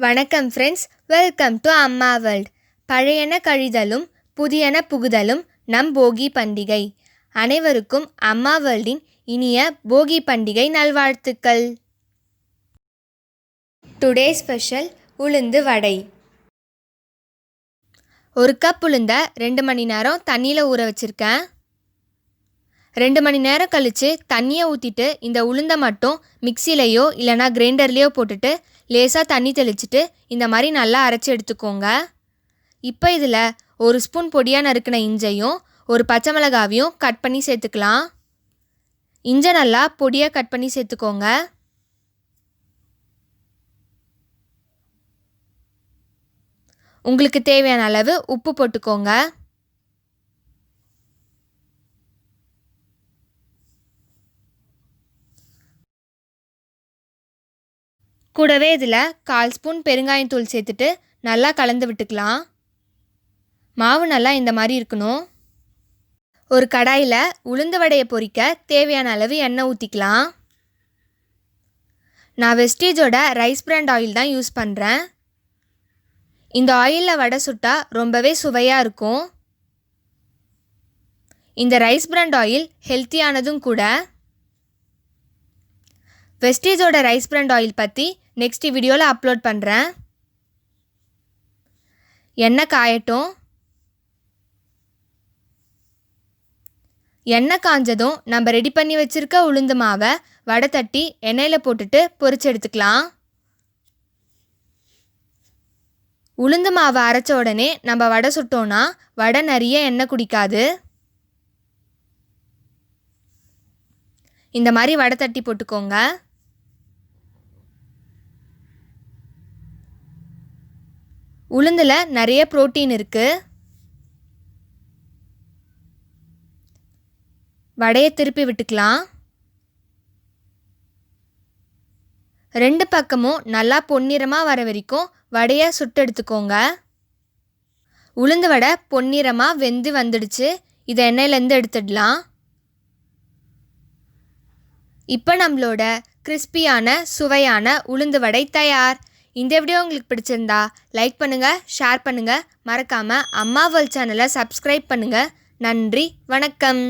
வணக்கம் friends, welcome to அம்மா world. பழையன கழிதலும் புதியன புகுதலும் நம் போகி பண்டிகை. அனைவருக்கும் அம்மா வேர்ல்டின் இனிய போகி பண்டிகை நல்வாழ்த்துக்கள். டுடே ஸ்பெஷல் உளுந்து வடை. ஒரு கப் உளுந்த 2 மணி நேரம் தண்ணியில் ஊற வச்சுருக்கேன். 2 மணி நேரம் கழித்து தண்ணியை ஊற்றிட்டு இந்த உளுந்தை மட்டும் மிக்சிலையோ இல்லைனா கிரைண்டர்லேயோ போட்டுட்டு லேசாக தண்ணி தெளிச்சிட்டு இந்த மாதிரி நல்லா அரைச்சி எடுத்துக்கோங்க. இப்போ இதில் 1 ஸ்பூன் பொடியாக நறுக்கின இஞ்சையும் 1 பச்சை மிளகாவையும் கட் பண்ணி சேர்த்துக்கலாம். இஞ்சை நல்லா பொடியாக கட் பண்ணி சேர்த்துக்கோங்க. உங்களுக்கு தேவையான அளவு உப்பு போட்டுக்கோங்க. கூடவே இதில் 1/4 ஸ்பூன் பெருங்காயத்தூள் சேர்த்துட்டு நல்லா கலந்து விட்டுக்கலாம். மாவு நல்லா இந்த மாதிரி இருக்கணும். ஒரு கடாயில் உளுந்து வடையை பொரிக்க தேவையான அளவு எண்ணெய் ஊற்றிக்கலாம். நான் வெஸ்டீஜோட ரைஸ் பிராண்ட் ஆயில் தான் யூஸ் பண்ணுறேன். இந்த ஆயிலில் வடை சுட்டால் ரொம்பவே சுவையாக இருக்கும். இந்த ரைஸ் பிராண்ட் ஆயில் ஹெல்த்தியானதும் கூட. வெஸ்டீஜோட ரைஸ் பிராண்ட் ஆயில் பற்றி நெக்ஸ்ட் வீடியோவில் அப்லோட் பண்ணுறேன். எண்ணெய் காயட்டும். எண்ணெய் காஞ்சதும் நம்ம ரெடி பண்ணி வச்சுருக்க உளுந்து மாவை வடை தட்டி எண்ணெயில் போட்டுட்டு பொரிச்சு எடுத்துக்கலாம். உளுந்து மாவை அரைச்ச உடனே நம்ம வடை சுட்டோன்னா வடை நிறைய எண்ணெய் குடிக்காது. இந்த மாதிரி வடை தட்டி போட்டுக்கோங்க. உளுந்தில் நிறைய புரோட்டீன் இருக்குது. வடையை திருப்பி விட்டுக்கலாம். 2 பக்கமும் நல்லா பொன்னிறமாக வர வரைக்கும் வடையை சுட்டு எடுத்துக்கோங்க. உளுந்து வடை பொன்னிறமாக வெந்து வந்துடுச்சு. இதை எண்ணெயிலேருந்து எடுத்துடலாம். இப்போ நம்மளோட கிறிஸ்பியான சுவையான உளுந்து வடை தயார். இந்த வீடியோ உங்களுக்கு பிடிச்சிருந்தா லைக் பண்ணுங்கள், ஷேர் பண்ணுங்கள், மறக்காமல் அம்மா வேர்ல்ட் சேனலை சப்ஸ்கிரைப் பண்ணுங்கள். நன்றி, வணக்கம்.